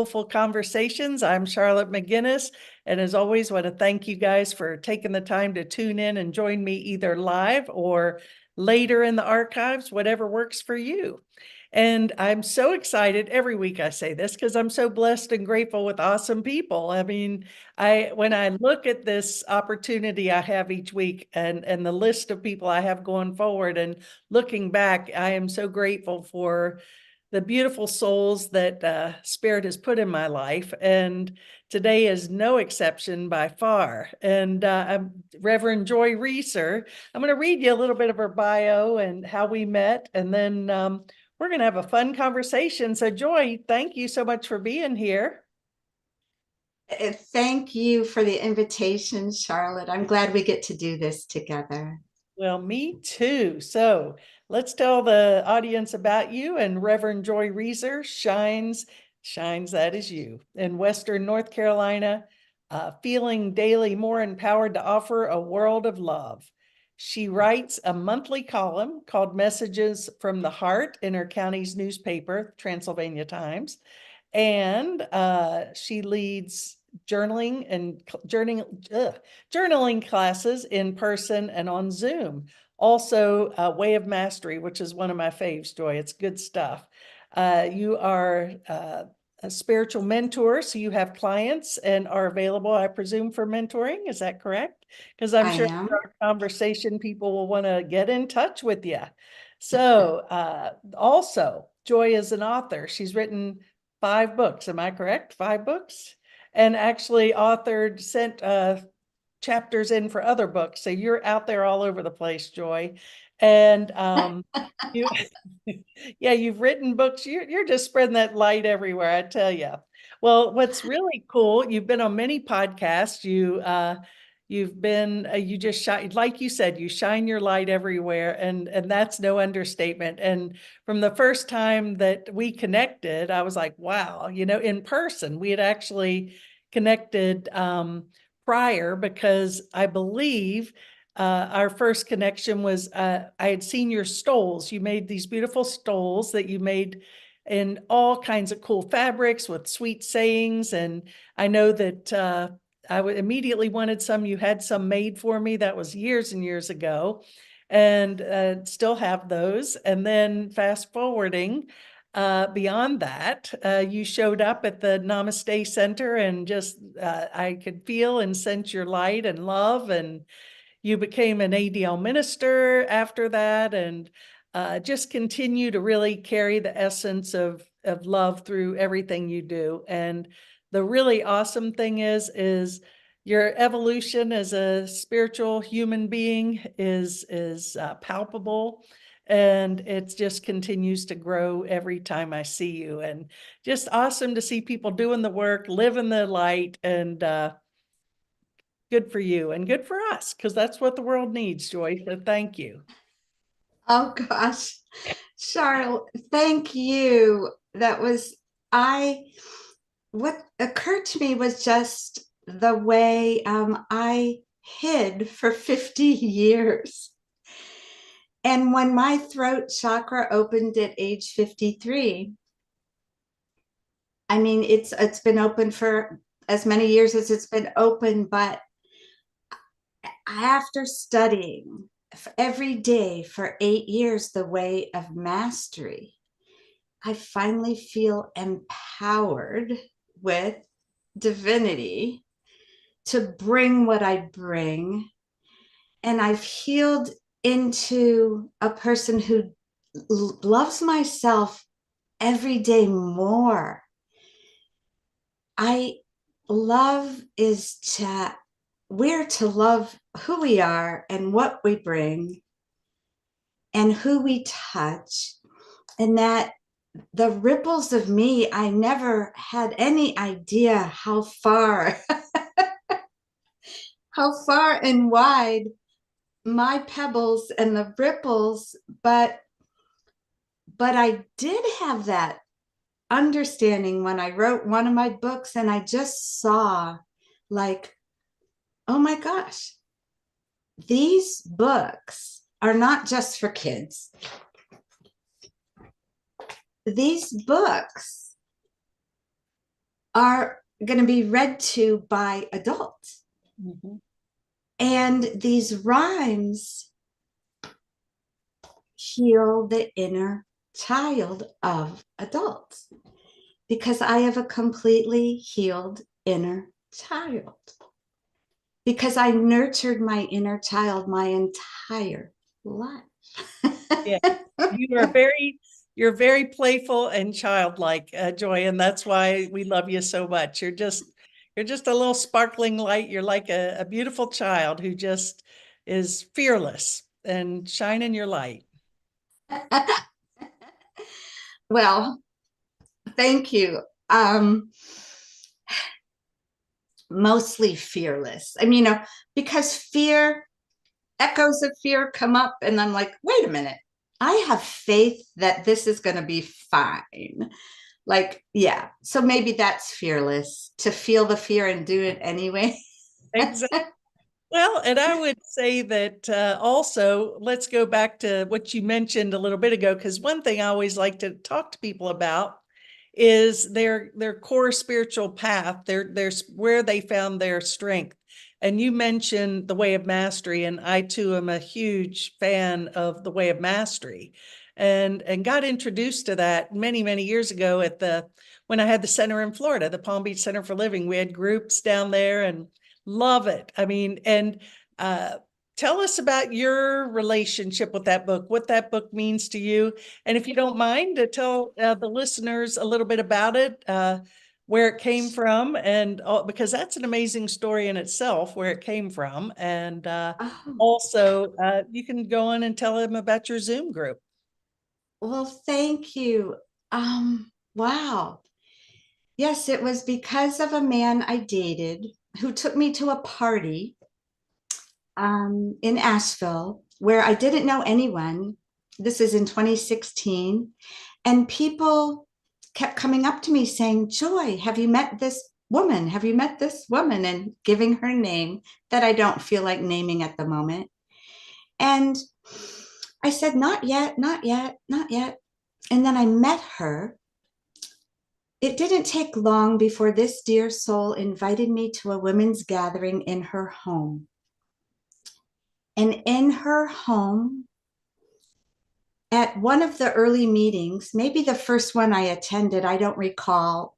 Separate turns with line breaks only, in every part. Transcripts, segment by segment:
Full Conversations. I'm Charlotte McGinnis, and as always, want to thank you guys for taking the time to tune in and join me either live or later in the archives, whatever works for you. And I'm so excited every week I say this because I'm so blessed and grateful with awesome people. I mean, when I look at this opportunity I have each week and the list of people I have going forward and looking back, I am so grateful for the beautiful souls that Spirit has put in my life. And today is no exception by far. And I'm Reverend Joy Resor. I'm going to read you a little bit of her bio and how we met. And then we're going to have a fun conversation. So Joy, thank you so much for being here.
Thank you for the invitation, Charlotte. I'm glad we get to do this together.
Well, me too. So let's tell the audience about you. And Reverend Joy Reeser shines, that is you, in Western North Carolina, feeling daily more empowered to offer a world of love. She writes a monthly column called Messages from the Heart in her county's newspaper, Transylvania Times. And she leads journaling classes in person and on Zoom. Also, Way of Mastery, which is one of my faves, Joy. It's good stuff. You are a spiritual mentor, so you have clients and are available, I presume, for mentoring. Is that correct? Because I'm
I
sure
am.
after our conversation, people will want to get in touch with you. So, also, Joy is an author. She's written 5 books. Am I correct? 5 books? And actually sent chapters in for other books. So you're out there all over the place, Joy. And you, yeah, you've written books. You're just spreading that light everywhere, I tell you. Well, what's really cool, you've been on many podcasts. You've been you just shine, like you said, you shine your light everywhere, and that's no understatement. And from the first time that we connected, I was like, wow, in person. We had actually connected prior because I believe our first connection was I had seen your stoles. You made these beautiful stoles that you made in all kinds of cool fabrics with sweet sayings. And I know that immediately wanted some. You had some made for me. That was years and years ago, and still have those. And then fast forwarding, beyond that, you showed up at the Namaste Center and just I could feel and sense your light and love, and you became an ADL minister after that, and just continue to really carry the essence of love through everything you do. And the really awesome thing is your evolution as a spiritual human being is palpable, and it just continues to grow every time I see you. And just awesome to see people doing the work, living the light, and good for you and good for us, because that's what the world needs, Joy. So thank you.
Oh gosh, Charlotte, thank you. That was I what occurred to me was just the way I hid for 50 years. And when my throat chakra opened at age 53, I mean it's been open for as many years as it's been open, but after studying every day for 8 years the way of mastery, I finally feel empowered with divinity to bring what I bring. And I've healed into a person who loves myself every day more. I love is to we're to love who we are and what we bring and who we touch, and that the ripples of me, I never had any idea how far and wide my pebbles and the ripples, but I did have that understanding when I wrote one of my books, and I just saw, like, oh my gosh, these books are not just for kids. These books are going to be read to by adults.
Mhm.
And these rhymes heal the inner child of adults because I have a completely healed inner child. Because I nurtured my inner child my entire life.
Yeah, you are you're very playful and childlike, Joy, and that's why we love you so much. You're just a little sparkling light. You're like a beautiful child who just is fearless and shining your light.
Well, thank you. Um, Mostly fearless. I mean, because echoes of fear come up, and I'm like, wait a minute. I have faith that this is going to be fine. Like, yeah. So maybe that's fearless to feel the fear and do it anyway.
Exactly. Well, and I would say that also, let's go back to what you mentioned a little bit ago, because one thing I always like to talk to people about is their core spiritual path, their where they found their strength. And you mentioned the Way of Mastery, and I too am a huge fan of the Way of Mastery, and got introduced to that many years ago at the when I had the center in Florida, the Palm Beach Center for Living. We had groups down there and love it. I mean, and uh, tell us about your relationship with that book, what that book means to you. And if you don't mind, to tell the listeners a little bit about it, where it came from, and because that's an amazing story in itself, where it came from. And
Oh,
also, you can go on and tell them about your Zoom group.
well, thank you. Wow. Yes, it was because of a man I dated who took me to a party in Asheville where I didn't know anyone. This is in 2016. And people kept coming up to me saying, Joy, have you met this woman? Have you met this woman? And giving her name that I don't feel like naming at the moment. And I said, not yet, not yet, not yet. And then I met her. It didn't take long before this dear soul invited me to a women's gathering in her home. And in her home, at one of the early meetings, maybe the first one I attended, I don't recall,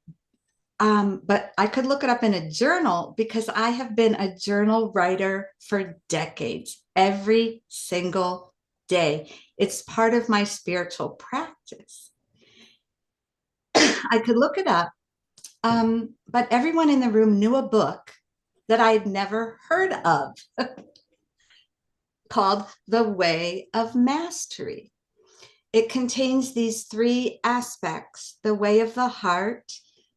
but I could look it up in a journal because I have been a journal writer for decades, every single day. It's part of my spiritual practice. I could look it up, but everyone in the room knew a book that I had never heard of called The Way of Mastery. It contains these three aspects: the way of the heart,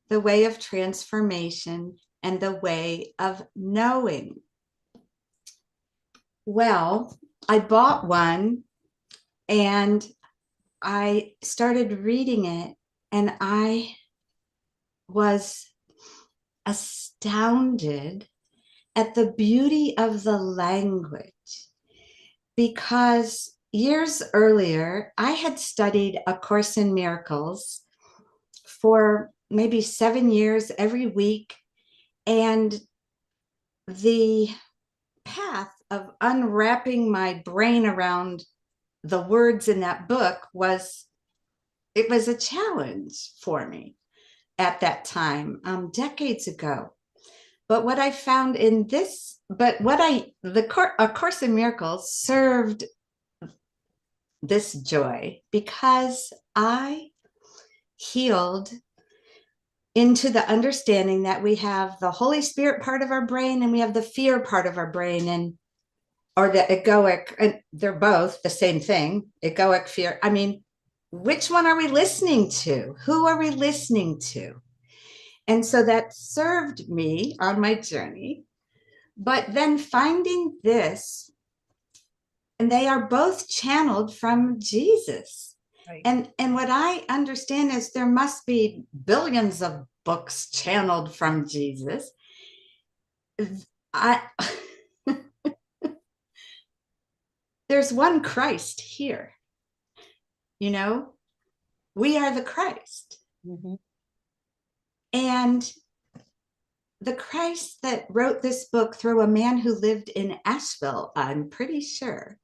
the way of transformation, and the way of knowing. Well, I bought one and I started reading it, and I was astounded at the beauty of the language because years earlier, I had studied A Course in Miracles for maybe 7 years every week. And the path of unwrapping my brain around the words in that book it was a challenge for me at that time, decades ago. But what I found in this, but what I, A Course in Miracles served this joy because I healed into the understanding that we have the Holy Spirit part of our brain and we have the fear part of our brain, and or the egoic, and they're both the same thing, egoic fear. I mean, which one are we listening to? Who are we listening to? And so that served me on my journey. But then finding this, and they are both channeled from Jesus.
Right.
And what I understand is there must be billions of books channeled from Jesus. I There's one Christ here. You know, we are the Christ.
Mhm.
And the Christ that wrote this book through a man who lived in Asheville, I'm pretty sure.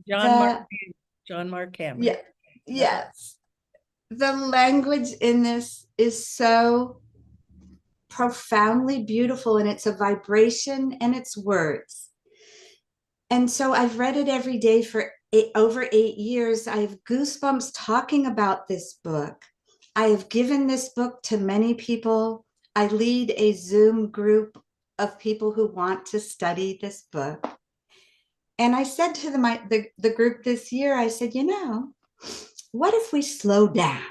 John Mark,
The
John Mark Cameron.
Yeah,
Uh-huh.
yes. The language in this is so profoundly beautiful, and it's a vibration and it's words. And so I've read it every day for over 8 years. I have goosebumps talking about this book. I have given this book to many people. I lead a Zoom group of people who want to study this book. And I said to the group this year, I said, what if we slow down?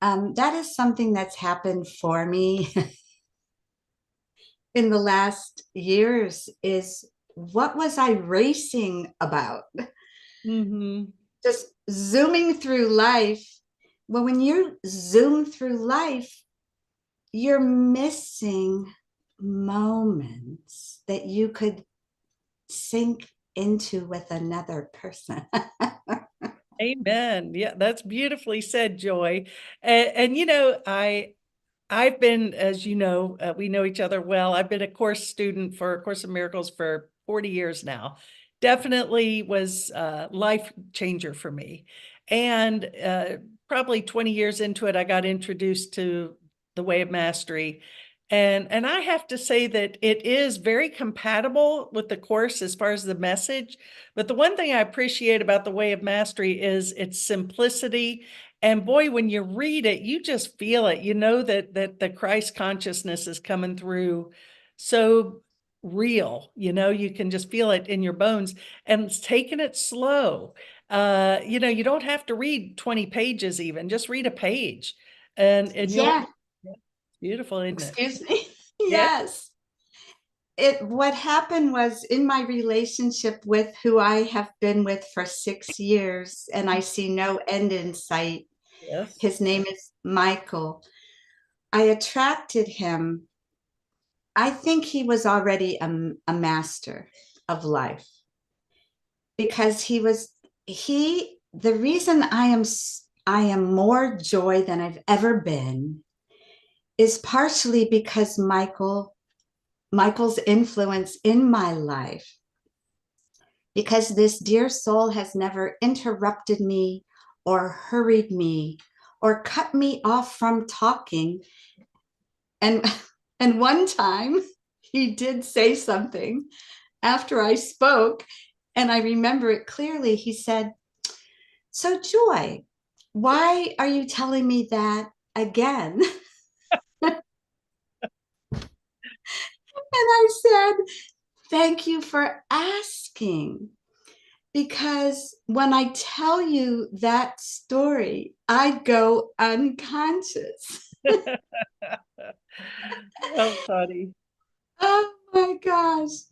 That is something that's happened for me in the last years. Is what was I racing about?
Mm-hmm.
Just zooming through life. Well, when you zoom through life, you're missing moments that you could sink into with another person.
Amen. Yeah, that's beautifully said, Joy. And I've been, as you know, we know each other well. I've been a course student for A Course in Miracles for 40 years now. Definitely was a life changer for me. And probably 20 years into it, I got introduced to the Way of Mastery. And I have to say that it is very compatible with the course as far as the message. But the one thing I appreciate about the Way of Mastery is its simplicity. And boy, when you read it, you just feel it. You know that the Christ consciousness is coming through so real. You can just feel it in your bones, and it's taking it slow. You don't have to read 20 pages even. Just read a page, and you'll
Yeah,
beautiful, isn't it?
excuse me.
Yeah.
Yes. What happened was in my relationship with who I have been with for 6 years, and I see no end in sight.
Yes.
His name is Michael. I attracted him. I think he was already a master of life because the reason I am more joy than I've ever been is partially because Michael's influence in my life, because this dear soul has never interrupted me or hurried me or cut me off from talking. And and one time he did say something after I spoke, and I remember it clearly. He said, "So Joy, why are you telling me that again?" And I said, "Thank you for asking. Because when I tell you that story, I go unconscious."
Oh, funny.
Oh my gosh.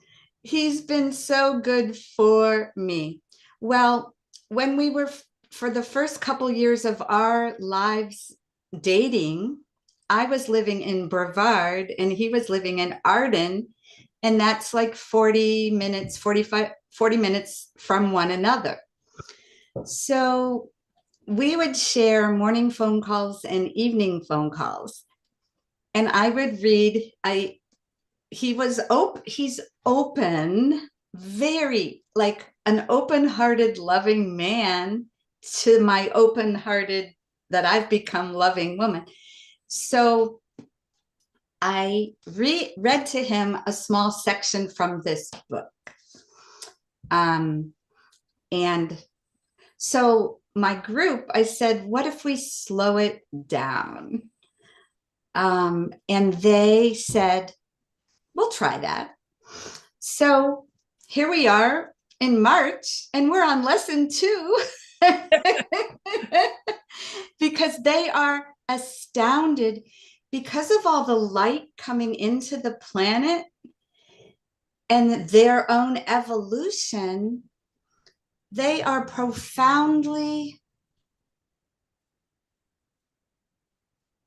He's been so good for me. Well, when we were for the first couple years of our lives dating, I was living in Brevard and he was living in Arden. And that's like 40 minutes, 45, 40 minutes from one another. So we would share morning phone calls and evening phone calls. And I would read, he's open, very like an open-hearted, loving man to my open-hearted, that I've become loving woman. So I read to him a small section from this book. And so my group, I said, what if we slow it down? And they said, we'll try that. So here we are in March, and we're on lesson 2 because they are astounded because of all the light coming into the planet and their own evolution. They are profoundly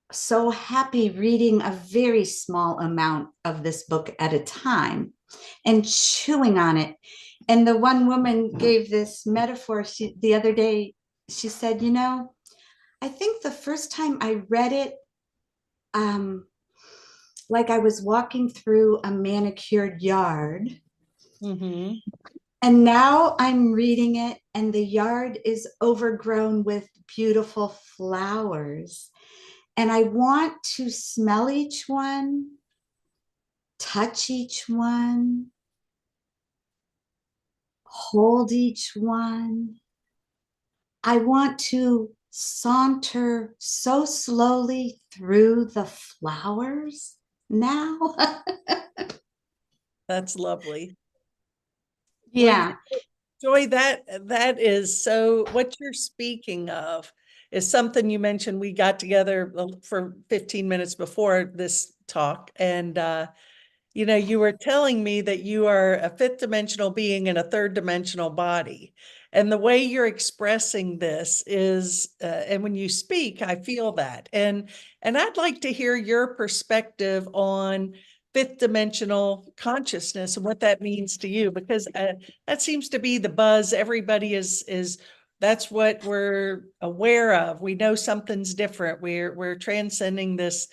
so happy reading a very small amount of this book at a time and chewing on it. And the one woman gave this metaphor the other day. She said, I think the first time I read it, um, like I was walking through a manicured yard.
Mm-hmm.
And now I'm reading it, and the yard is overgrown with beautiful flowers. And I want to smell each one, touch each one, hold each one. I want to saunter so slowly through the flowers now.
That's lovely. Well,
Yeah.
Joy, that is so, what you're speaking of is something you mentioned. We got together for 15 minutes before this talk, and you were telling me that you are a fifth dimensional being in a third dimensional body. And the way you're expressing this is, and when you speak, I feel that. And I'd like to hear your perspective on fifth dimensional consciousness and what that means to you, because that seems to be the buzz. Everybody is that's what we're aware of. We know something's different. We're transcending this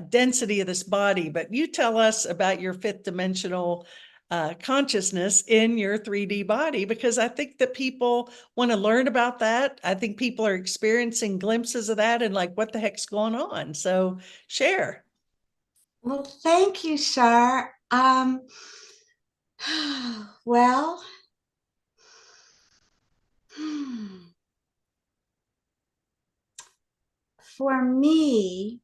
density of this body. But you tell us about your fifth dimensional consciousness in your 3D body, because I think that people want to learn about that. I think people are experiencing glimpses of that and like, what the heck's going on? So share.
Well, thank you, Shar. Well, for me,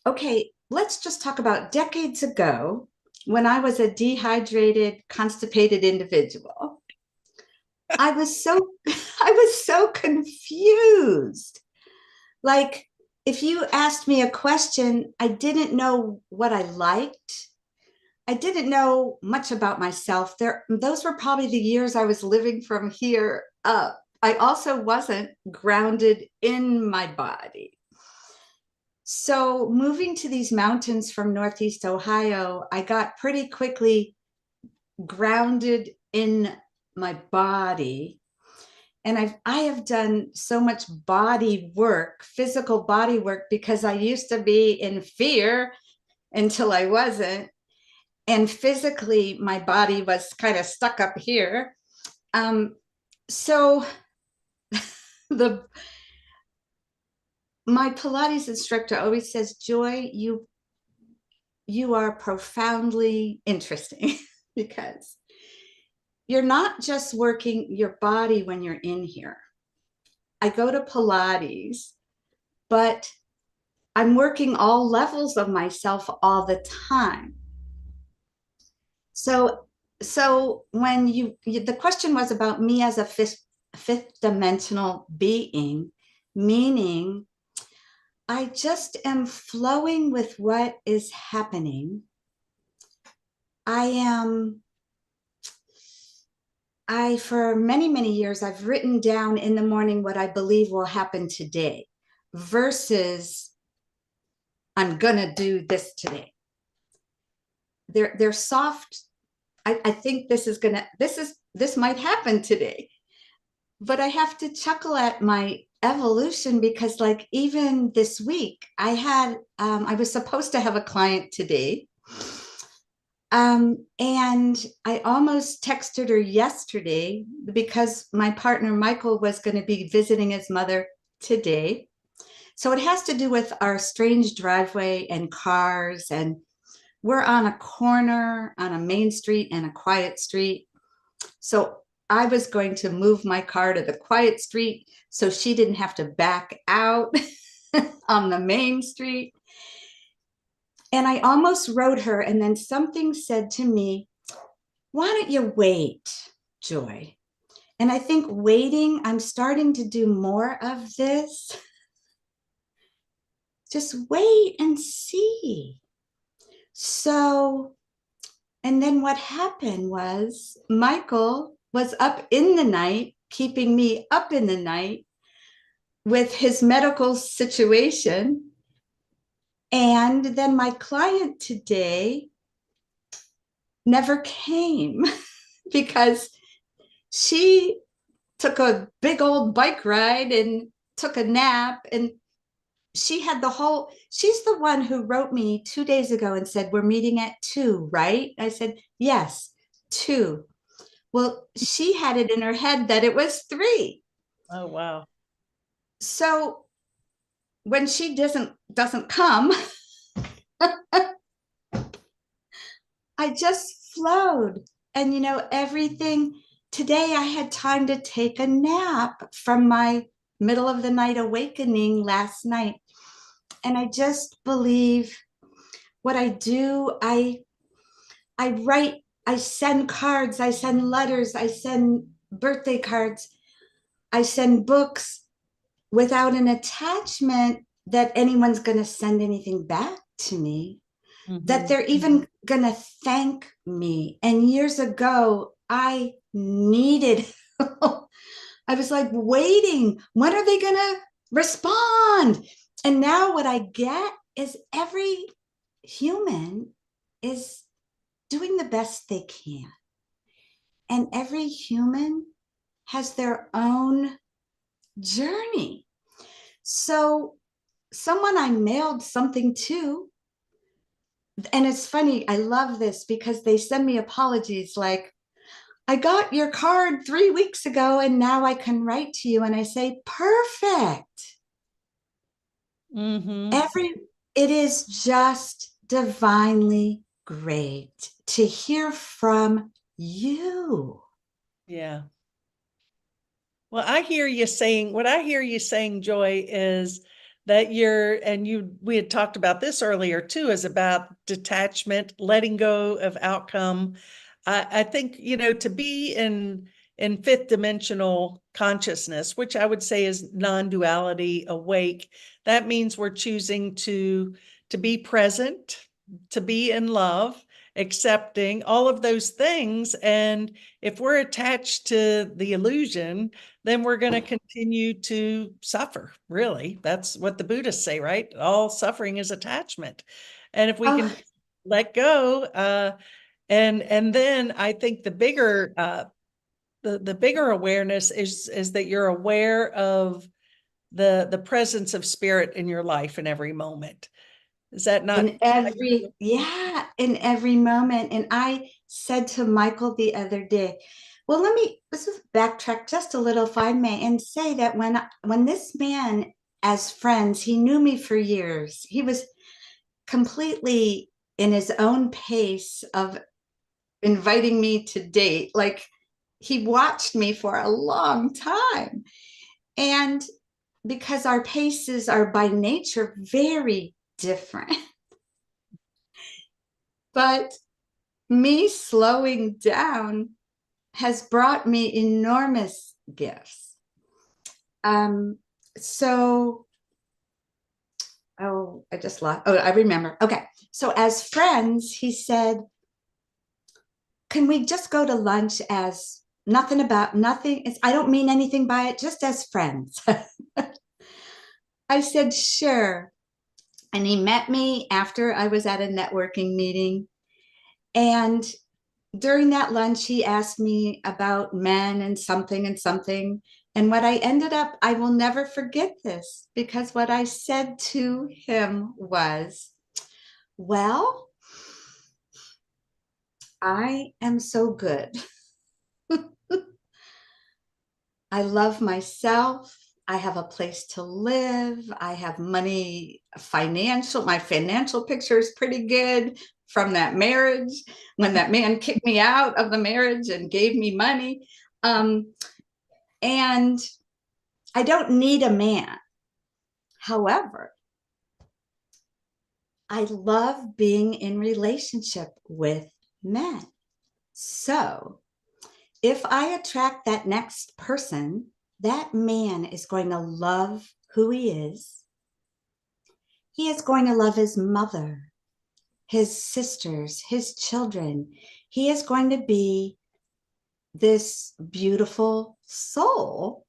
okay, let's just talk about decades ago when I was a dehydrated, constipated individual. I was so I was so confused. Like if you asked me a question, I didn't know what I liked. I didn't know much about myself. Those were probably the years I was living from here up. I also wasn't grounded in my body. So, moving to these mountains from Northeast Ohio, I got pretty quickly grounded in my body. And I have done so much body work, physical body work, because I used to be in fear until I wasn't. And physically, my body was kind of stuck up here. So the my Pilates instructor always says, Joy, you are profoundly interesting because you're not just working your body when you're in here. I go to Pilates, but I'm working all levels of myself all the time. So, so when the question was about me as a fifth dimensional being, meaning I just am flowing with what is happening. I am for many, many years, I've written down in the morning what I believe will happen today versus I'm going to do this today. They're soft. I think this might happen today, but I have to chuckle at my evolution because like even this week I was supposed to have a client today. And I almost texted her yesterday because my partner Michael was going to be visiting his mother today. So it has to do with our strange driveway and cars. And we're on a corner on a main street and a quiet street. So I was going to move my car to the quiet street so she didn't have to back out on the main street. And I almost wrote her, and then something said to me, why don't you wait, Joy? And I think waiting, I'm starting to do more of this. Just wait and see. So, and then what happened was Michael was up in the night, keeping me up in the night with his medical situation. And then my client today never came because she took a big old bike ride and took a nap. And she had the whole, she's the one who wrote me 2 days ago and said, we're meeting at 2, right? I said, yes, 2. Well, she had it in her head that it was 3.
Oh, wow.
So when she doesn't come, I just flowed. And everything today I had time to take a nap from my middle of the night awakening last night. And I just believe what I do, I write, I send cards, I send letters, I send birthday cards, I send books without an attachment that anyone's going to send anything back to me, that
Hmm.
they're even going to thank me. And years ago, I needed, I was like waiting. When are they going to respond? And now what I get is every human is doing the best they can. And every human has their own journey. So, someone I mailed something to, and it's funny, I love this because they send me apologies like, I got your card 3 weeks ago and now I can write to you. And I say, perfect.
Hmm.
Every, it is just divinely great to hear from you.
Yeah. Well, I hear you saying, what I hear you saying, Joy, is that we had talked about this earlier too, is about detachment, letting go of outcome. I think, to be in fifth dimensional consciousness, which I would say is non-duality awake, that means we're choosing to be present, to be in love, accepting all of those things. And if we're attached to the illusion, then we're going to continue to suffer. Really, that's what the Buddhists say, right? All suffering is attachment. And if we can
Oh,
let go, and then I think the bigger awareness is that you're aware of the presence of spirit in your life in every moment. Is that not?
in every moment. And I said to Michael the other day, well, let's just backtrack just a little, if I may, and say that when this man, as friends, he knew me for years. He was completely in his own pace of inviting me to date. Like, he watched me for a long time. And because our paces are by nature very different, but me slowing down has brought me enormous gifts. Um, so, I just lost. Oh, I remember. Okay. So, as friends, he said, can we just go to lunch as nothing about nothing? I don't mean anything by it, just as friends. I said, sure. And he met me after I was at a networking meeting. And during that lunch, he asked me about men and something and something. And what I ended up, I will never forget this, because what I said to him was, well, I am so good. I love myself. I have a place to live. I have money, my financial picture is pretty good from that marriage when that man kicked me out of the marriage and gave me money. And I don't need a man. However, I love being in relationship with men. So if I attract that next person, that man is going to love who he is. He is going to love his mother, his sisters, his children. He is going to be this beautiful soul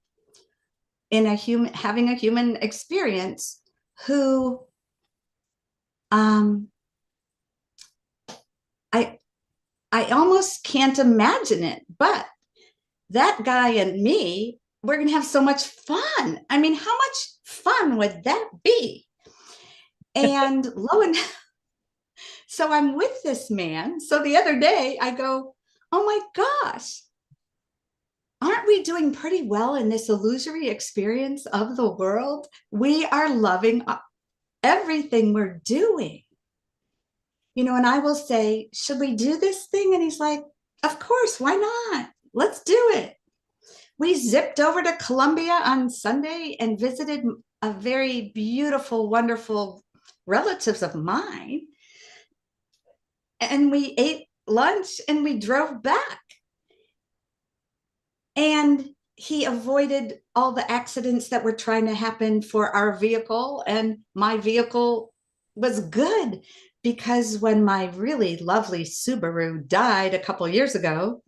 in having a human experience who um, I I almost can't imagine it, but that guy and me, we're going to have so much fun. I mean, how much fun would that be? And so I'm with this man. So the other day I go, oh my gosh, aren't we doing pretty well in this illusory experience of the world? We are loving everything we're doing. And I will say, should we do this thing? And he's like, of course, why not? Let's do it. We zipped over to Colombia on Sunday and visited a very beautiful, wonderful relatives of mine. And we ate lunch and we drove back. And he avoided all the accidents that were trying to happen for our vehicle. And my vehicle was good because when my really lovely Subaru died a couple of years ago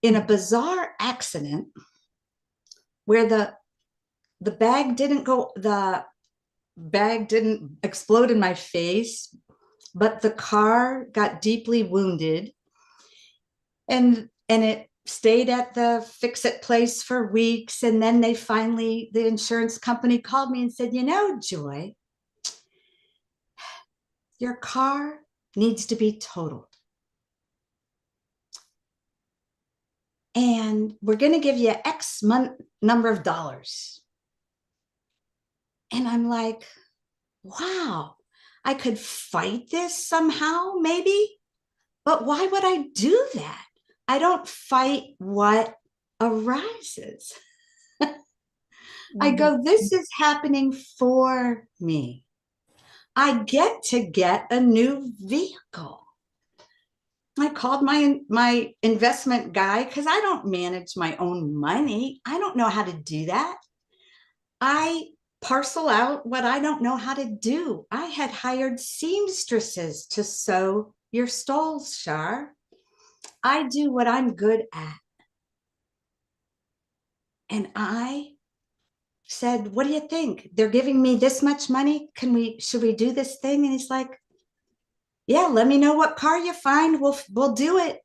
in a bizarre accident where the bag didn't explode in my face, but the car got deeply wounded, and it stayed at the fix it place for weeks. And then the insurance company called me and said, Joy, your car needs to be totaled. And we're going to give you X number of dollars. And I'm like, wow, I could fight this somehow, maybe. But why would I do that? I don't fight what arises. I go, this is happening for me. I get to get a new vehicle. I called my investment guy because I don't manage my own money. I don't know how to do that. I parcel out what I don't know how to do. I had hired seamstresses to sew your stoles, Shar. I do what I'm good at. And I said, what do you think? They're giving me this much money. Should we do this thing? And he's like, yeah, let me know what car you find. We'll do it.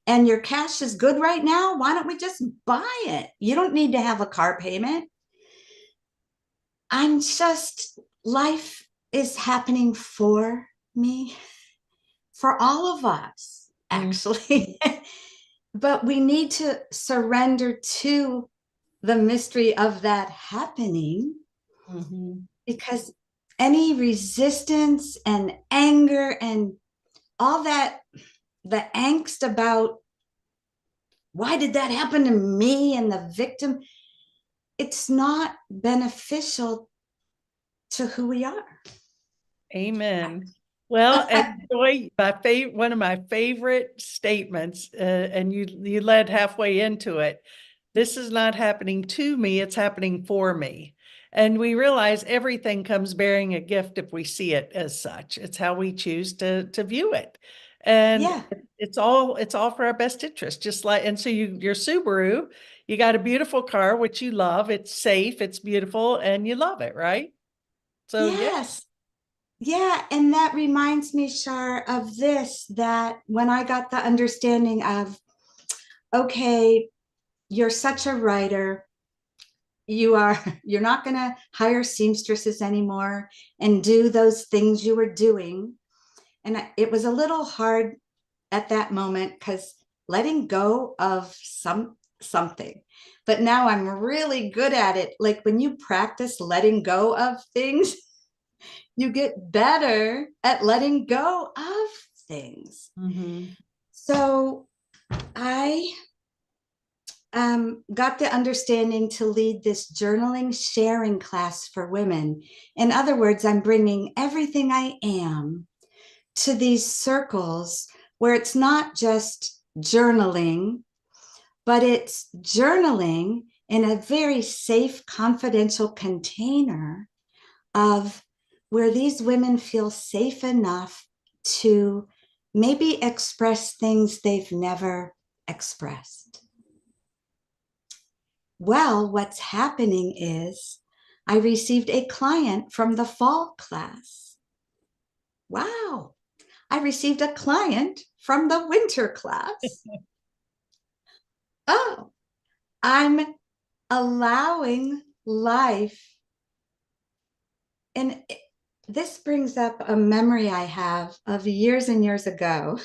And your cash is good right now. Why don't we just buy it? You don't need to have a car payment. Life is happening for me, for all of us, actually. But we need to surrender to the mystery of that happening, because any resistance and anger and all that, the angst about why did that happen to me and the victim, it's not beneficial to who we are.
Amen. Well, and Joy, one of my favorite statements, and you led halfway into it. This is not happening to me; it's happening for me. And we realize everything comes bearing a gift if we see it as such. It's how we choose to view it, and
Yeah.
it's all for our best interest. Just like, and so your Subaru, you got a beautiful car which you love. It's safe, it's beautiful, and you love it, right? So yeah.
Yes. Yeah. And that reminds me, Shar, of this, that when I got the understanding of, okay, you're such a writer, you're not going to hire seamstresses anymore and do those things you were doing. And it was a little hard at that moment because letting go of something. But now I'm really good at it. Like when you practice letting go of things, you get better at letting go of things. So I got the understanding to lead this journaling sharing class for women. In other words, I'm bringing everything I am to these circles where it's not just journaling, but it's journaling in a very safe, confidential container of where these women feel safe enough to maybe express things they've never expressed. Well, what's happening is I received a client from the fall class. Wow. I received a client from the winter class. Oh, I'm allowing life. And this brings up a memory I have of years and years ago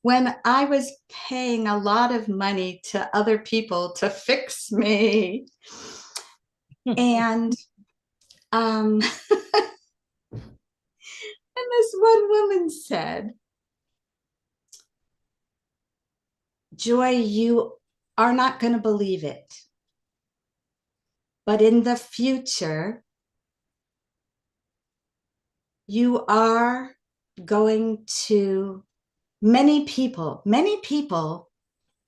when I was paying a lot of money to other people to fix me. And and this one woman said, Joy, you are not going to believe it, but in the future, you are going to, many people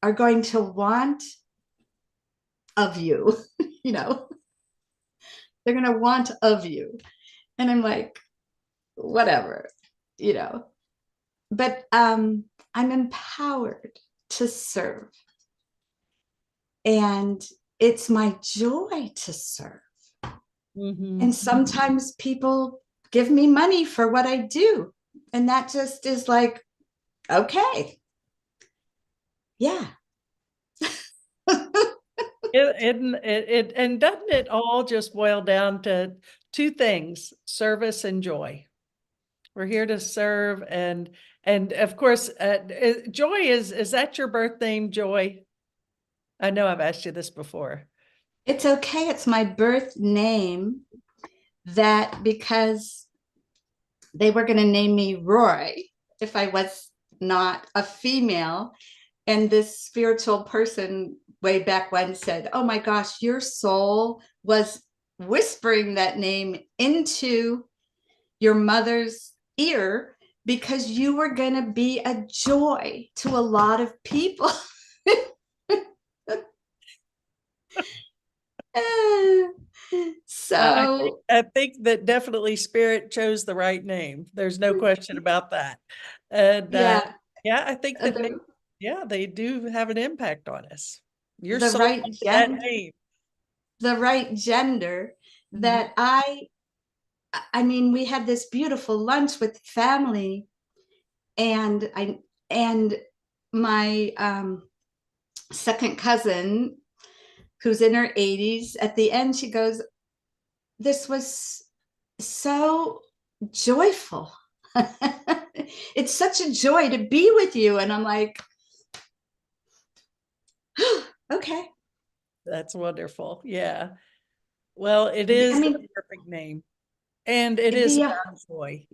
are going to want of you, you know, they're going to want of you. And I'm like, whatever, you know, but I'm empowered to serve. And it's my joy to serve.
Mhm.
And sometimes people give me money for what I do. And that just is like, okay, yeah.
And doesn't it all just boil down to two things, service and joy? We're here to serve, and of course, Joy, is that your birth name, Joy? I know I've asked you this before.
It's okay. It's my birth name that because they were going to name me Roy if I was not a female. And this spiritual person way back when said, oh my gosh, your soul was whispering that name into your mother's ear because you were going to be a joy to a lot of people.
I think,
So,
I think that definitely Spirit chose the right name. There's no question about that. And
yeah,
yeah, I think that
the,
yeah, they do have an impact on us. Your
the
soul
right
wanted that
gender,
name.
the right gender
Mhm.
that I mean, we had this beautiful lunch with family, and and my second cousin, who's in her 80s, at the end, she goes, this was so joyful. It's such a joy to be with you. And I'm like, okay.
That's wonderful. Yeah. Well, it
I
is a
mean,
perfect name. And it is
the
about joy.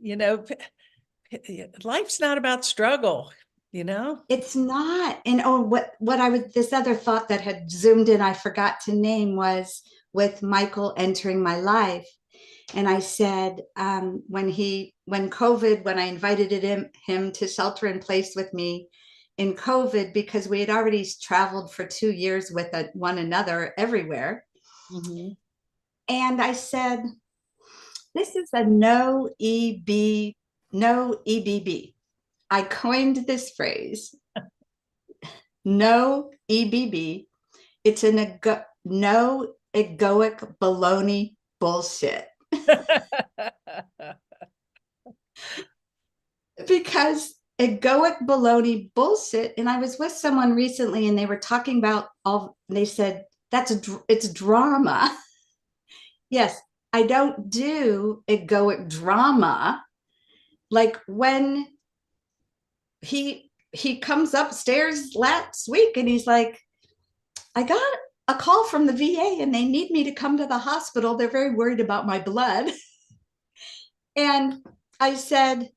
Life's not about struggle, you know?
it's not. And oh, what I was, this other thought that had zoomed in, I forgot to name, was with Michael entering my life. And I said, when COVID, when I invited him to shelter in place with me in COVID, because we had already traveled for 2 years with one another everywhere.
Mhm.
And I said, this is a no EBB. I coined this phrase, no EBB. It's no egoic baloney bullshit. Because egoic baloney bullshit. And I was with someone recently and they were talking about they said, it's drama. Yes, I don't do egoic drama. Like when he comes upstairs last week and he's like, I got a call from the VA and they need me to come to the hospital. They're very worried about my blood. And I said,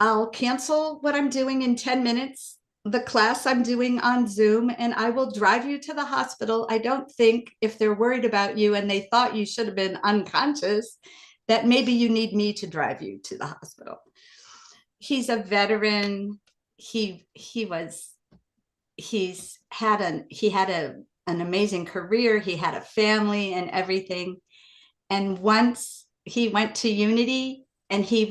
I'll cancel what I'm doing in 10 minutes, the class I'm doing on Zoom, and I will drive you to the hospital. I don't think if they're worried about you and they thought you should have been unconscious, that maybe you need me to drive you to the hospital. He's a veteran. He was he had an amazing career. He had a family and everything. And once he went to Unity and he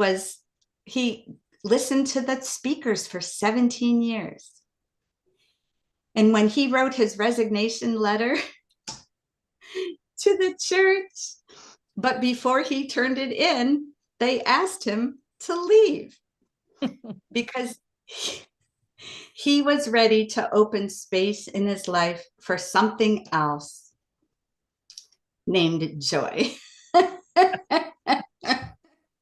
listened to the speakers for 17 years. And when he wrote his resignation letter to the church, but before he turned it in, they asked him to leave because he was ready to open space in his life for something else named joy.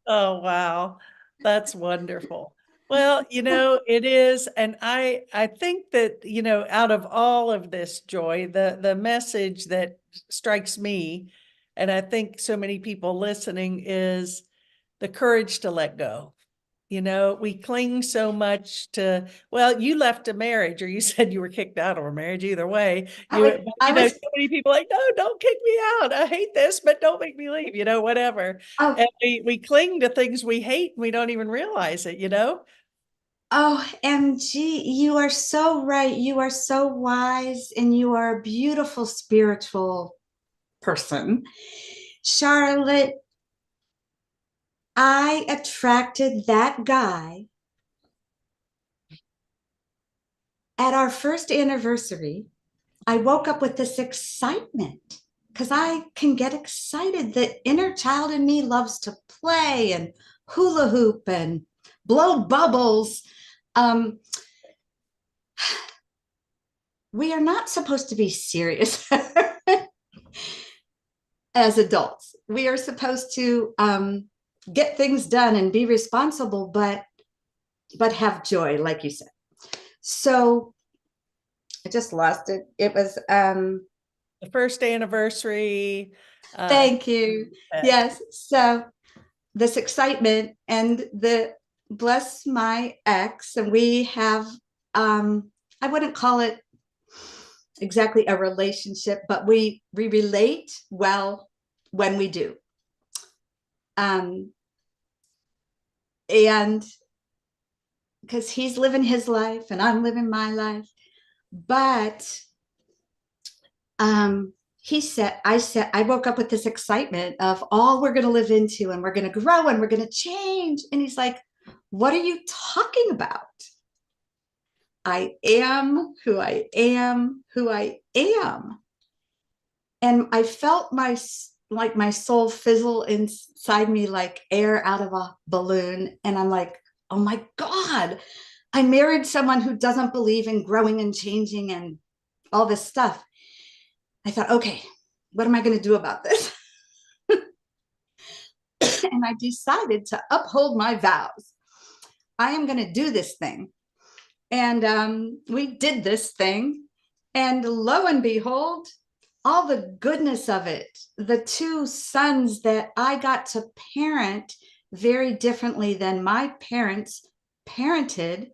Oh, wow. That's wonderful. Well, it is, and I think that, out of all of this, Joy, the message that strikes me, and I think so many people listening, is the courage to let go. We cling so much to, well, you left a marriage, or you said you were kicked out of a marriage, either way. But,
I
so
was,
many people are like, no, don't kick me out. I hate this, but don't make me leave, whatever.
oh,
And we cling to things we hate and we don't even realize it.
oh, MG, you are so right. You are so wise and you are a beautiful spiritual person. Charlotte, I attracted that guy at our first anniversary. I woke up with this excitement because I can get excited. The inner child in me loves to play and hula hoop and blow bubbles. Um, we are not supposed to be serious as adults. We are supposed to get things done and be responsible, but have joy, like you said. So I just lost it. It was
The first anniversary. Uh,
thank you. Yes. So this excitement and the bless my ex, and we have I wouldn't call it exactly a relationship, but we relate well when we do. Um and because he's living his life and I'm living my life. But I woke up with this excitement of all we're going to live into and we're going to grow and we're going to change. And he's like, what are you talking about? I am who I am, who I am. And I felt my soul fizzle inside me like air out of a balloon. And I'm like, oh my God, I married someone who doesn't believe in growing and changing and all this stuff. I thought, okay, what am I going to do about this? And I decided to uphold my vows. I am going to do this thing. And we did this thing. And lo and behold, all the goodness of it, the two sons that I got to parent very differently than my parents parented,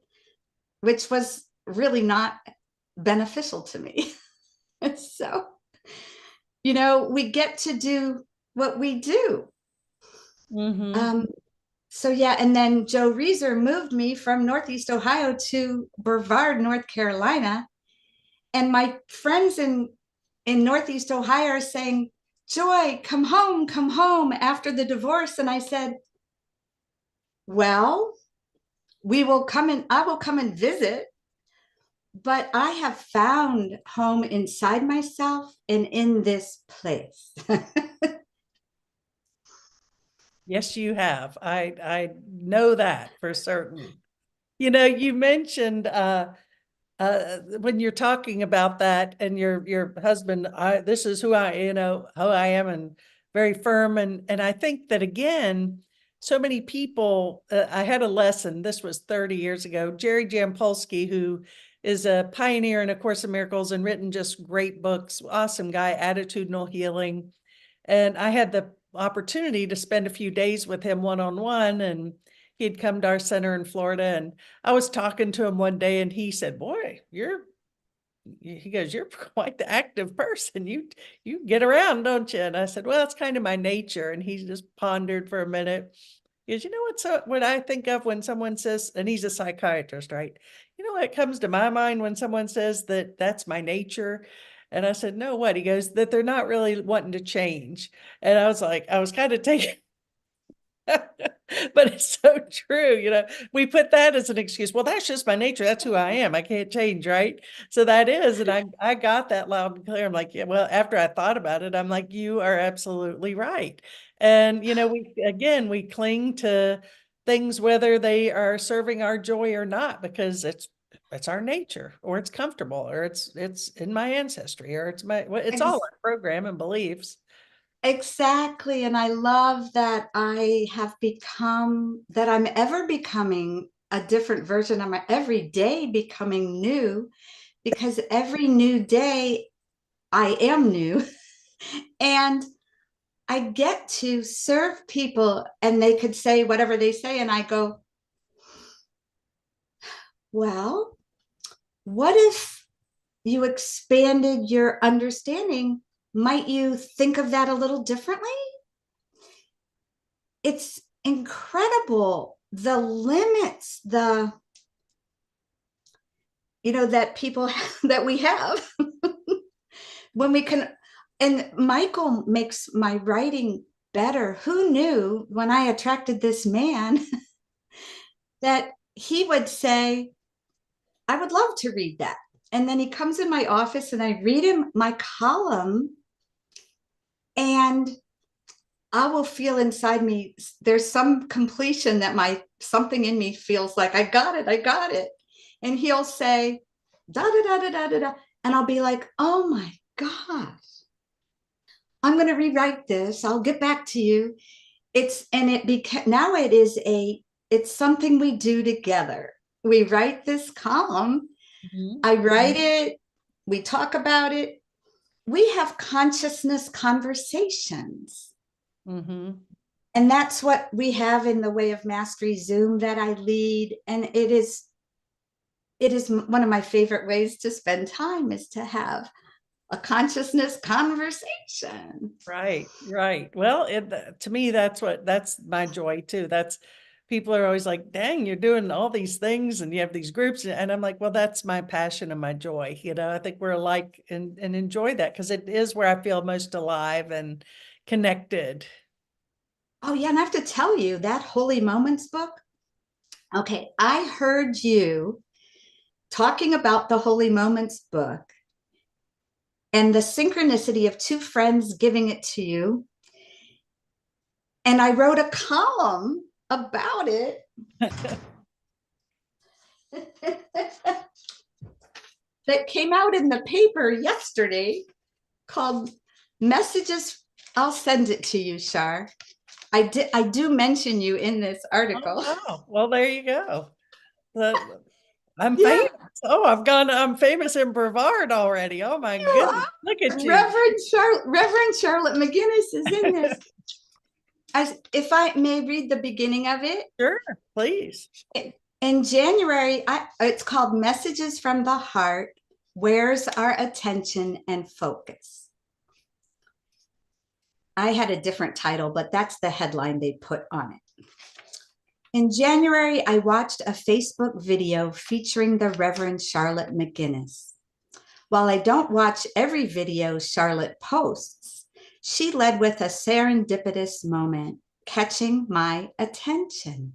which was really not beneficial to me. So, we get to do what we do.
mm-hmm.
Um, so yeah, and then Joe Resor moved me from Northeast Ohio to Brevard, North Carolina, and my friends in Northeast Ohio are saying, "Joy, come home after the divorce." And I said, "Well, we will come and I will come and visit, but I have found home inside myself and in this place."
Yes, you have. I know that for certain. You mentioned when you're talking about that, and your husband, this is who I am, and very firm. And I think that, again, so many people, I had a lesson, this was 30 years ago, Jerry Jampolsky, who is a pioneer in A Course in Miracles and written just great books, awesome guy, Attitudinal Healing. And I had the opportunity to spend a few days with him one-on-one, and he'd come to our center in Florida. And I was talking to him one day and he said, boy, he goes, you're quite the active person. You get around, don't you? And I said, well, it's kind of my nature. And he just pondered for a minute. He goes, what I think of when someone says, and he's a psychiatrist, right? What comes to my mind when someone says that that's my nature? And I said, no, what? He goes, that they're not really wanting to change. And I was like, I was kind of taken. But it's so true. We put that as an excuse. Well, that's just my nature. That's who I am. I can't change, right? So that is, and I got that loud and clear. I'm like, yeah, well, after I thought about it, I'm like, you are absolutely right. And we cling to things whether they are serving our joy or not, because it's our nature, or it's comfortable, or it's in my ancestry, or it's all our program and beliefs.
Exactly. And I love that I have become, that I'm ever becoming a different version of my every day becoming new, because every new day I am new and I get to serve people and they could say whatever they say. And I go, well, what if you expanded your understanding? Might you think of that a little differently? It's incredible the limits, the, that people that we have when we can. And Michael makes my writing better. Who knew when I attracted this man that he would say, I would love to read that. And then he comes in my office and I read him my column, and I will feel inside me, there's some completion that my something in me feels like, I got it. And he'll say, da da da da da da da. And I'll be like, oh my gosh, I'm going to rewrite this. I'll get back to you. Now it's something we do together. We write this column.
Mhm.
I write it. We talk about it. We have consciousness conversations.
Mhm.
And that's what we have in the Way of Mastery Zoom that I lead. And it is one of my favorite ways to spend time, is to have a consciousness conversation.
Right, right. Well, to me, that's my joy too. That's people are always like, dang, you're doing all these things and you have these groups. And I'm like, well, that's my passion and my joy. I think we're alike and enjoy that because it is where I feel most alive and connected.
Oh, yeah. And I have to tell you, that Holy Moments book. Okay. I heard you talking about the Holy Moments book and the synchronicity of two friends giving it to you. And I wrote a column about it. That came out in the paper yesterday, called Messages. I'll send it to you, Shar. I do mention you in this
Oh,
article.
wow. Well, there you go. The, I'm
Yeah,
famous. I'm famous in Brevard already. Oh my
you
goodness.
are.
Look at you.
Reverend Charlotte McGinnis is in this. As if I may read the beginning of it.
Sure, please.
In January, it's called Messages from the Heart. Where's our attention and focus? I had a different title, but that's the headline they put on it. In January, I watched a Facebook video featuring the Reverend Charlotte McGinnis. While I don't watch every video Charlotte posts, she led with a serendipitous moment, catching my attention.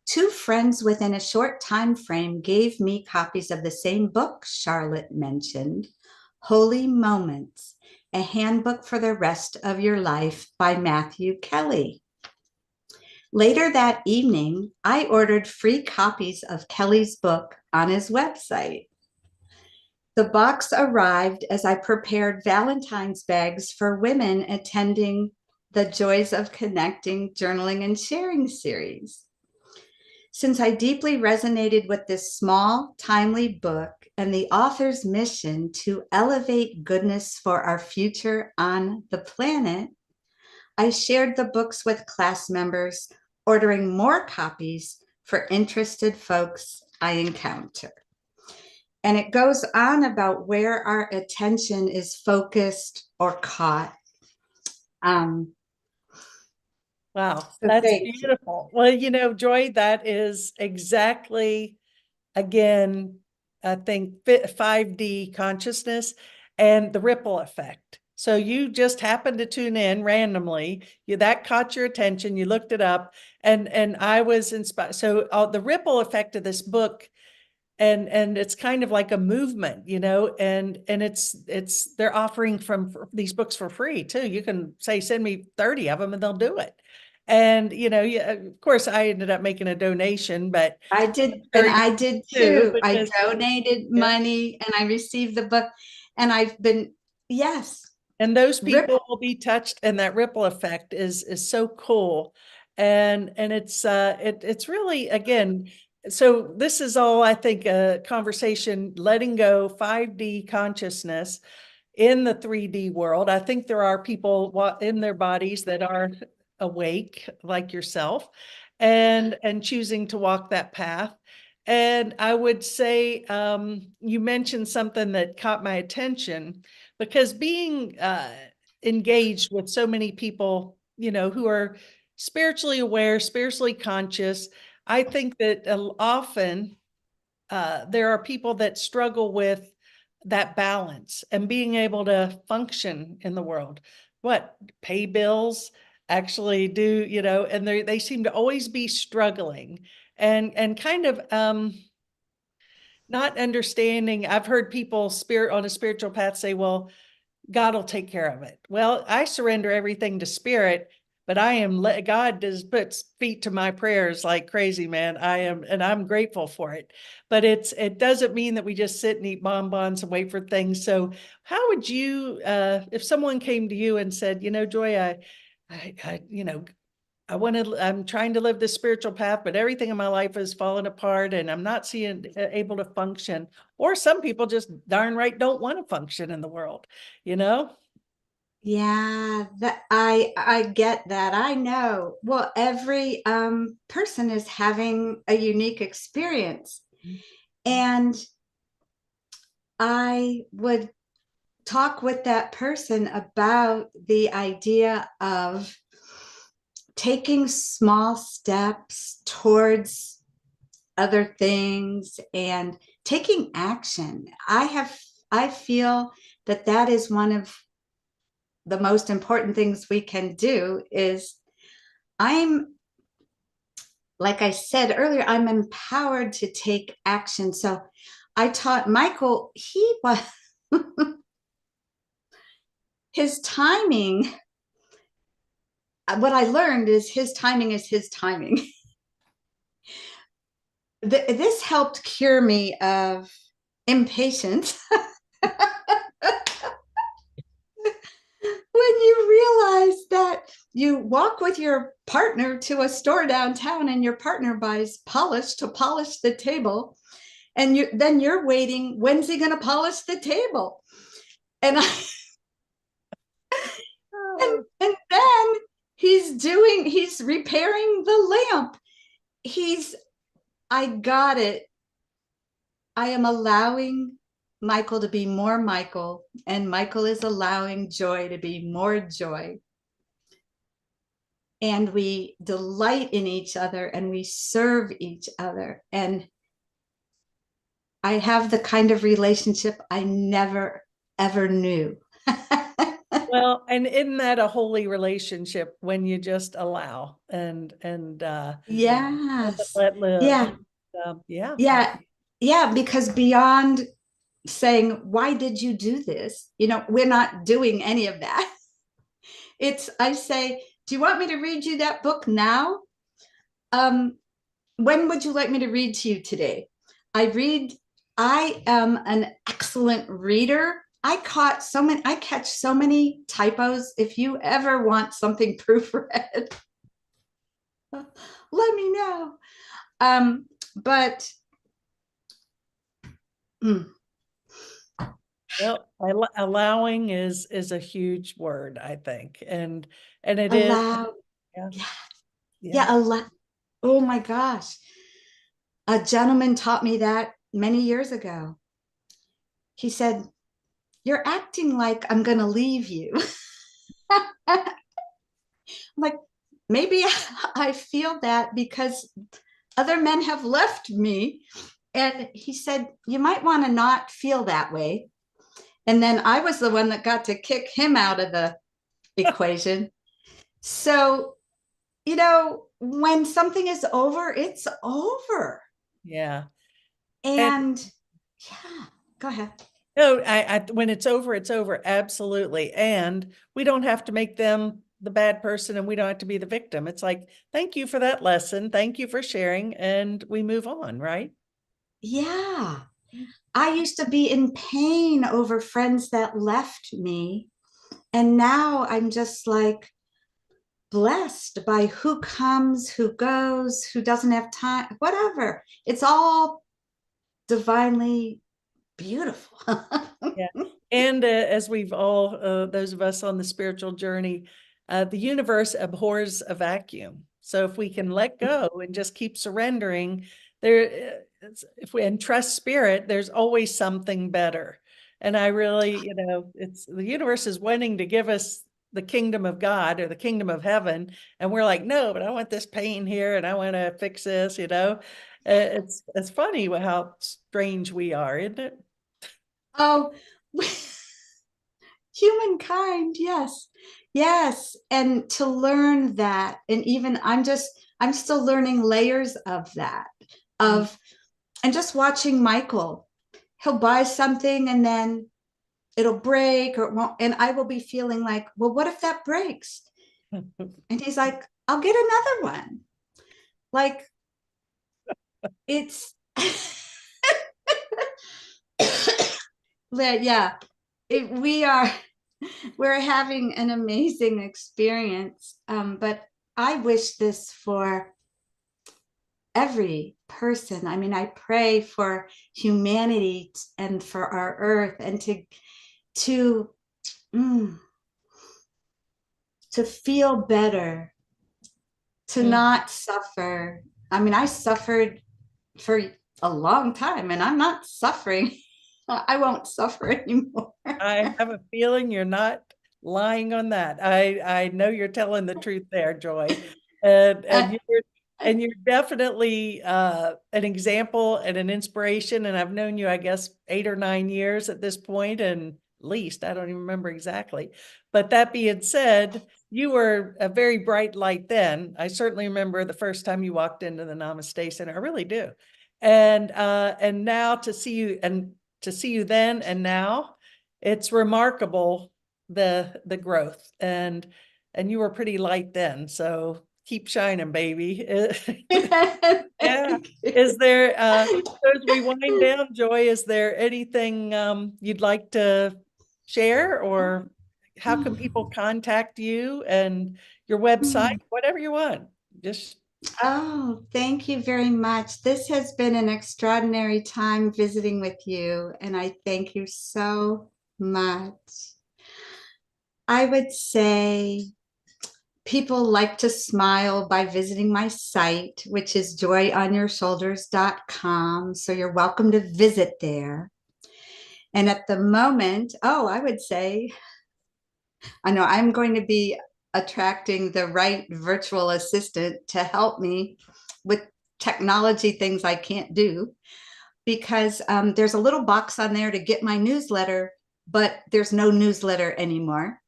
Two friends within a short time frame gave me copies of the same book Charlotte mentioned, Holy Moments, a handbook for the rest of your life by Matthew Kelly. Later that evening, I ordered free copies of Kelly's book on his website. The box arrived as I prepared Valentine's bags for women attending the Joys of Connecting, Journaling, and Sharing series. Since I deeply resonated with this small, timely book and the author's mission to elevate goodness for our future on the planet, I shared the books with class members, ordering more copies for interested folks I encounter. And it goes on about where our attention is focused or caught.
Wow,
So
that's
thank you.
beautiful. Well, Joy, that is exactly, again, I think 5D consciousness and the ripple effect. So you just happened to tune in randomly. That caught your attention. You looked it up, and I was inspired. So the ripple effect of this book, and it's kind of like a movement, and it's they're offering from these books for free too. You can say, send me 30 of them and they'll do it. And of course I ended up making a donation, but
I
I'm
did,
sure
and
you
I did
too,
too. I
because
donated
yeah,
money and I received the book, and I've been, yes.
And those
Rip.
people will be touched, and that ripple effect is so cool. And it's really, again, so this is all, I think, a conversation, letting go 5D consciousness in the 3D world. I think there are people in their bodies that are awake, like yourself, and choosing to walk that path. And I would say, you mentioned something that caught my attention, because being engaged with so many people, who are spiritually aware, spiritually conscious, I think that often there are people that struggle with that balance and being able to function in the world. What, pay bills, actually do, and they seem to always be struggling and kind of not understanding. I've heard people on a spiritual path say, well, God will take care of it. Well, I surrender everything to spirit, but God does puts feet to my prayers like crazy, man. And I'm grateful for it. But it doesn't mean that we just sit and eat bonbons and wait for things. So how would you, if someone came to you and said, Joy, I'm trying to live this spiritual path, but everything in my life has fallen apart and I'm not able to function. Or some people just darn right don't want to function in the world, you know?
Yeah, that I get that. I know. Well, every person is having a unique experience. And I would talk with that person about the idea of taking small steps towards other things and taking action. I feel that that is one of the most important things we can do. Is I'm like I said earlier, I'm empowered to take action. So I taught Michael, he was his timing. What I learned is his timing is his timing. This helped cure me of impatience. When you realize that you walk with your partner to a store downtown and your partner buys polish to polish the table, and then you're waiting, when's he going to polish the table? And and then he's repairing the lamp. He's I got it. I am allowing Michael to be more Michael, and Michael is allowing Joy to be more Joy. And we delight in each other and we serve each other. And I have the kind of relationship I never, ever knew.
Well, and isn't that a holy relationship when you just allow and
Yes.
let live?
Yeah.
Yeah.
Yeah. Yeah. Because beyond saying, why did you do this? We're not doing any of that. I say, do you want me to read you that book now? Um, when would you like me to read to you today? I am an excellent reader. I catch so many typos. If you ever want something proofread, let me know. But mm,
Well, allowing is a huge word, I think, and it is.
allow,
Yeah,
yeah,
yeah.
yeah, allow. Oh my gosh. A gentleman taught me that many years ago. He said, you're acting like I'm going to leave you. I'm like, maybe I feel that because other men have left me. And he said, you might want to not feel that way. And then I was the one that got to kick him out of the equation. So, when something is over, it's over.
Yeah. And
And yeah, go ahead.
no, when it's over, it's over. Absolutely. And we don't have to make them the bad person and we don't have to be the victim. It's like, thank you for that lesson. Thank you for sharing. And we move on, right?
Yeah. I used to be in pain over friends that left me. And now I'm just like blessed by who comes, who goes, who doesn't have time, whatever. It's all divinely beautiful.
Yeah. And as we've all, those of us on the spiritual journey, the universe abhors a vacuum. So if we can let go and just keep surrendering, if we and trust spirit, there's always something better. And I really, it's the universe is wanting to give us the kingdom of God or the kingdom of heaven, and we're like, no, but I want this pain here, and I want to fix this. It's funny how strange we are, isn't it?
Oh, humankind, yes. Yes. And to learn that, and even I'm still learning layers of that,
Mm.
of, and just watching Michael, he'll buy something and then it'll break or it won't, and I will be feeling like, well, what if that breaks? And he's like, I'll get another one. Like, it's, yeah, we are, we're having an amazing experience. But I wish this for every person. I mean, I pray for humanity and for our earth, and to mm, to feel better, to
Mm.
not suffer. I mean, I suffered for a long time, and I'm not suffering. I won't suffer anymore.
I have a feeling you're not lying on that. I know you're telling the truth there, Joy. And
Uh,
and you're definitely an example and an inspiration. And I've known you, I guess, 8 or 9 years at this point, and at least I don't even remember exactly. But that being said, you were a very bright light then. I certainly remember the first time you walked into the Namaste Center. I really do. And now to see you then and now, it's remarkable the growth, and you were pretty light then, so keep shining, baby. Yeah.
thank
Is there
you.
as we wind down, Joy, is there anything you'd like to share, or how can people contact you and your website, whatever you want? Just
Oh, thank you very much. This has been an extraordinary time visiting with you, and I thank you so much. I would say people like to smile by visiting my site, which is joyonyourshoulders.com. So you're welcome to visit there. And at the moment, oh, I would say, I know I'm going to be attracting the right virtual assistant to help me with technology things I can't do, because there's a little box on there to get my newsletter, but there's no newsletter anymore.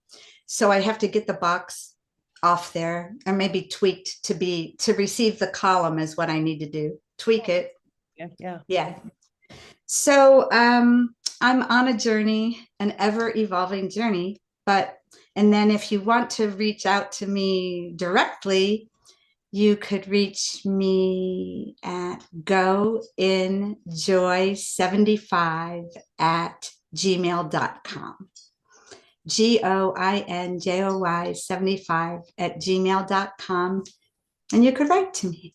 So I have to get the box off there, or maybe tweaked to receive the column is what I need to do. Tweak it.
yeah, yeah.
Yeah. So I'm on a journey, an ever evolving journey. But, and then if you want to reach out to me directly, you could reach me at goinjoy75 at gmail.com. GOINJOY 75 at gmail.com. And you could write to me.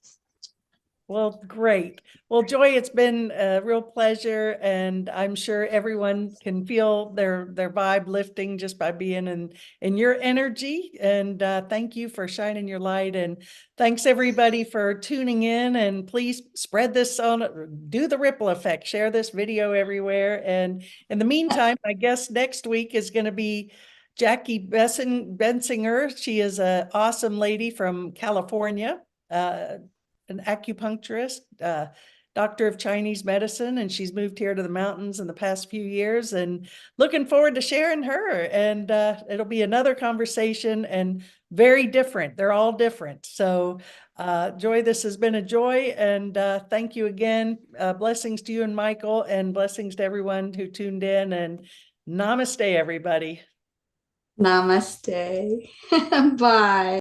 Well, great. Well, Joy, it's been a real pleasure, and I'm sure everyone can feel their vibe lifting just by being in your energy. And thank you for shining your light, and thanks everybody for tuning in. And please spread this on, do the ripple effect, share this video everywhere. And in the meantime, I guess next week is going to be Jackie Bensinger. She is an awesome lady from California. An acupuncturist, doctor of Chinese medicine, and she's moved here to the mountains in the past few years, and looking forward to sharing her. And it'll be another conversation, and very different. They're all different. So Joy, this has been a joy, and thank you again. Blessings to you and Michael, and blessings to everyone who tuned in, and namaste, everybody.
Namaste. Bye.